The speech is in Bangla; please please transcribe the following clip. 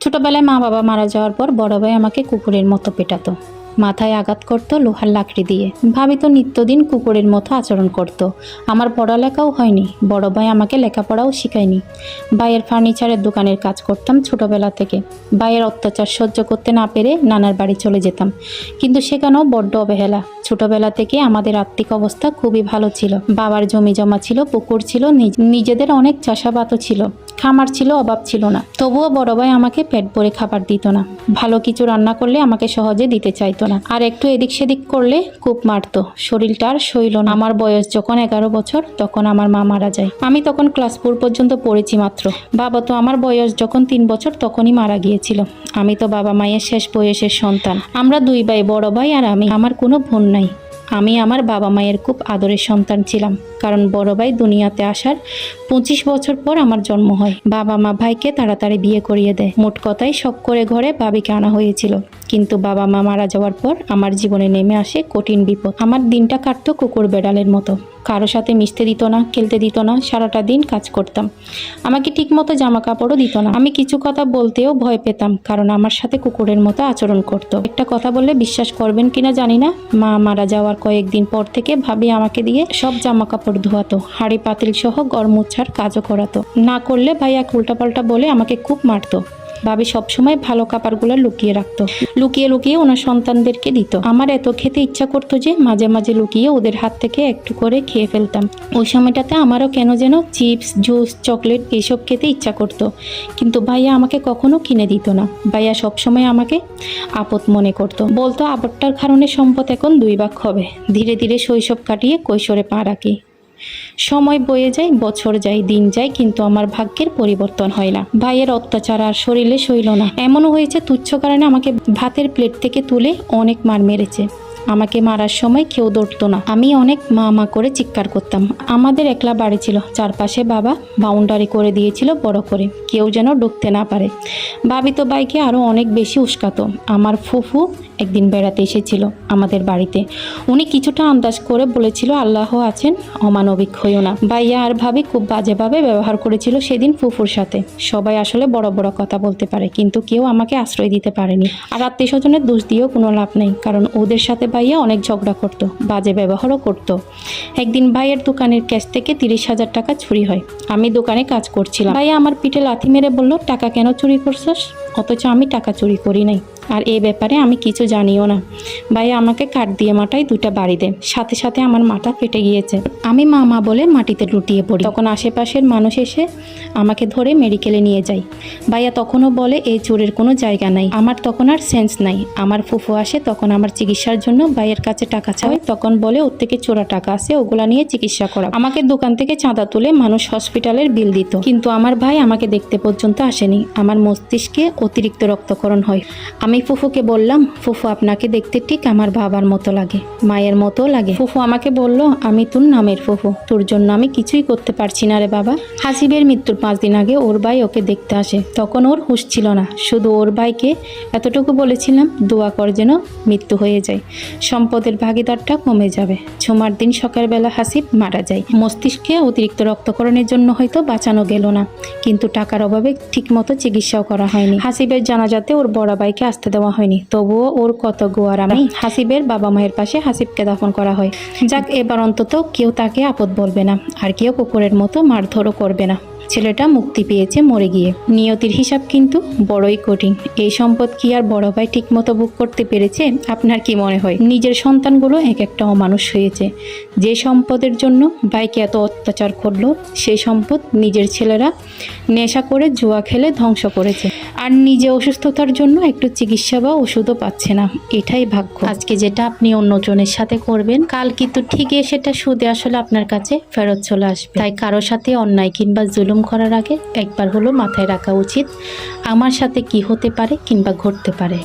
ছোটবেলায় মা বাবা মারা যাওয়ার পর বড় ভাই আমাকে কুকুরের মতো পেটাতো, মাথায় আঘাত করতো লোহার লাকড়ি দিয়ে। ভাবি তো নিত্যদিন কুকুরের মতো আচরণ করত। আমার পড়ালেখাও হয়নি, বড় ভাই আমাকে লেখাপড়াও শেখায়নি। ভাইয়ের ফার্নিচারের দোকানের কাজ করতাম ছোটবেলা থেকে। ভাইয়ের অত্যাচার সহ্য করতে না পেরে নানার বাড়ি চলে যেতাম, কিন্তু সেখানেও বড্ড অবহেলা। ছোটবেলা থেকে আমাদের আর্থিক অবস্থা খুবই ভালো ছিল। বাবার জমি জমা ছিল, পুকুর ছিল, নিজেদের অনেক চাষাবাদও ছিল, খামার ছিল, অভাব ছিল না। তবুও বড় ভাই আমাকে পেট ভরে খাবার দিত না। ভালো কিছু রান্না করলে আমাকে সহজে দিতে চাইতো না, আর একটু এদিক সেদিক করলে খুব মারতো। শরীরটা আর সইল না। আমার বয়স যখন 11 বছর, তখন আমার মা মারা যায়। আমি তখন ক্লাস 4 পর্যন্ত পড়েছি মাত্র। বাবা তো আমার বয়স যখন 3 বছর তখনই মারা গিয়েছিল। আমি তো বাবা মায়ের শেষ বয়সের সন্তান। আমরা 2 ভাই, বড় ভাই আর আমি। আমার কোনো বোন নাই। আমি আমার বাবা মায়ের খুব আদরের সন্তান ছিলাম, কারণ বড় ভাই দুনিয়াতে আসার 25 বছর পর আমার জন্ম হয়। বাবা মা ভাইকে তাড়াতাড়ি বিয়ে করিয়ে দেয়। মোট কথাই শখ করে ঘরে ভাবিকে আনা হয়েছিল। কিন্তু বাবা মা মারা যাওয়ার পর আমার জীবনে নেমে আসে কঠিন বিপদ। আমার দিনটা কাটতো কুকুর বেড়ালের মতো। কারো সাথে মিশতে দিত না, খেলতে দিত না, সারাটা দিন কাজ করতাম। আমাকে ঠিকমতো জামা কাপড়ও দিত না। আমি কিছু কথা বলতেও ভয় পেতাম, কারণ আমার সাথে কুকুরের মতো আচরণ করতো। একটা কথা বললে বিশ্বাস করবেন কিনা জানি না, মা মারা যাওয়ার কয়েকদিন পর থেকে ভাবি আমাকে দিয়ে সব জামা কাপড় ধোয়াতো, হাঁড়ি পাতিল সহ ঘর মোছার কাজও করাতো। না করলে ভাইয়া উল্টাপাল্টা বলে আমাকে খুব মারতো। ভাবি সবসময় ভালো খাবারগুলো লুকিয়ে রাখতো, লুকিয়ে লুকিয়ে ওনার সন্তানদেরকে দিত। আমার এত খেতে ইচ্ছা করতো যে মাঝে মাঝে লুকিয়ে ওদের হাত থেকে একটু করে খেয়ে ফেলতাম। ওই সময়টাতে আমারও কেন যেন চিপস, জুস, চকলেট এইসব খেতে ইচ্ছা করতো, কিন্তু ভাইয়া আমাকে কখনো কিনে দিত না। ভাইয়া সবসময় আমাকে আপদ মনে করতো, বলতো আপদটার কারণে সম্পদ এখন 2 ভাগ হবে। ধীরে ধীরে শৈশব কাটিয়ে কৈশোরে পা রাখি। সময় বয়ে যায়, বছর যায়, দিন যায়, কিন্তু আমার ভাগ্যের পরিবর্তন হয় না। ভাইয়ের অত্যাচার আর শরীরে সইল না। এমনও হয়েছে তুচ্ছ কারণে আমাকে ভাতের প্লেট থেকে তুলে অনেক মার মেরেছে। আমাকে মারার সময় কেউ ধরতো না। আমি অনেক মা মা করে চিৎকার করতাম। আমাদের একলা বাড়ি ছিল, চারপাশে বাবা বাউন্ডারি করে দিয়েছিল বড় করে, কেউ যেন ঢুকতে না পারে। ভাবি তো ভাইকে আরো অনেক বেশি উস্কাতো। আমার ফুফু একদিন বেড়াতে এসেছিল আমাদের বাড়িতে। উনি কিছুটা আন্দাজ করে বলেছিল, আল্লাহ আছেন, অমানবিক হইও না। ভাইয়া আর ভাবি খুব বাজেভাবে ব্যবহার করেছিল সেদিন ফুফুর সাথে। সবাই আসলে বড় বড় কথা বলতে পারে, কিন্তু কেউ আমাকে আশ্রয় দিতে পারেনি। আর আত্মীয় স্বজনের দোষ দিয়েও কোনো লাভ নেই, কারণ ওদের সাথে ভাইয়া অনেক ঝগড়া করতো, বাজে ব্যবহারও করতো। একদিন ভাইয়ের দোকানের ক্যাশ থেকে 30,000 টাকা চুরি হয়। আমি দোকানে কাজ করছিলাম। ভাইয়া আমার পিঠে লাথি মেরে বলল, টাকা কেন চুরি করছস? অথচ আমি টাকা চুরি করি নাই, আর এই ব্যাপারে আমি কিছু জানিও না। ভাইয়া আমাকে কাঠ দিয়ে মাথায় 2টা বাড়ি দেয়। সাথে সাথে আমার মাথা ফেটে গিয়েছে। আমি মা মা বলে মাটিতে লুটিয়ে পড়ি। তখন আশেপাশের মানুষ এসে আমাকে ধরে মেডিকেলে নিয়ে যায়। ভাইয়া তখনও বলে এই চোরের কোনো জায়গা নাই। আমার তখন আর সেন্স নাই। আমার ফুফু আসে, তখন আমার চিকিৎসার জন্য ভাইয়ের কাছে টাকা চায়। তখন বলে ওর থেকে চোরা টাকা আছে, ওগুলা নিয়ে চিকিৎসা করা। আমাকে দোকান থেকে চাঁদা তুলে মানুষ হসপিটালের বিল দিত, কিন্তু আমার ভাই আমাকে দেখতে পর্যন্ত আসেনি। আমার মস্তিষ্কে অতিরিক্ত রক্তক্ষরণ হয়। আমি ফুফুকে বললাম, ফুফু আপনাকে দেখতে ঠিক আমার বাবার মতো লাগে, মায়ের মতো লাগে। ফুফু আমাকে বলল, আমি তোর নামের ফুফু, তোর জন্য আমি কিছুই করতে পারছি না রে বাবা। হাসিবের মৃত্যুর 5 দিন আগে ওর ভাই ওকে দেখতে আসে। তখন ওর হুঁশ ছিল না, শুধু ওর ভাইকে এতটুকু বলেছিলাম, দোয়া কর যেন মৃত্যু হয়ে যায়, সম্পদের ভাগিদারটা কমে যাবে। ছোমার দিন সকালবেলা হাসিব মারা যায়। মস্তিষ্কে অতিরিক্ত রক্তক্ষরণের জন্য হয়তো বাঁচানো গেল না, কিন্তু টাকার অভাবে ঠিকমতো চিকিৎসাও করা হয়নি। হাসিবের জানাজাতে ওর বড় ভাইকে আসতে দেওয়া হয়নি, তবুও ওর কত গোয়ার আমি। হাসিবের বাবা মায়ের পাশে হাসিবকে দাফন করা হয়। যাক, এবার অন্তত কেউ তাকে আপদ বলবে না, আর কেউ কুকুরের মতো মারধরও করবে না। ছেলেটা মুক্তি পেয়েছে মরে গিয়ে। নিয়তির হিসাব কিন্তু বড়ই কঠিন। এই সম্পদ কি আর বড় ভাই ঠিকমতো ভোগ করতে পেরেছে? আপনার কি মনে হয়? নিজের সন্তানগুলো এক একটা অমানুষ হয়েছে। যে সম্পদের জন্য ভাইকে এত অত্যাচার করলো, সেই সম্পদ নিজের ছেলেরা নেশা করে জুয়া খেলে ধ্বংস করেছে, আর নিজে অসুস্থতার জন্য একটু চিকিৎসা বা ওষুধও পাচ্ছে না। এটাই ভাগ্য। আজকে যেটা আপনি অন্যজনের সাথে করবেন, কাল কিন্তু ঠিকই সেটা সুদে আসলে আপনার কাছে ফেরত চলে আসবে। তাই কারোর সাথে অন্যায় কিংবা জুলুম করার আগে একবার হলো মাথায় রাখা উচিত, আমার সাথে কি হতে পারে কিংবা ঘটতে পারে।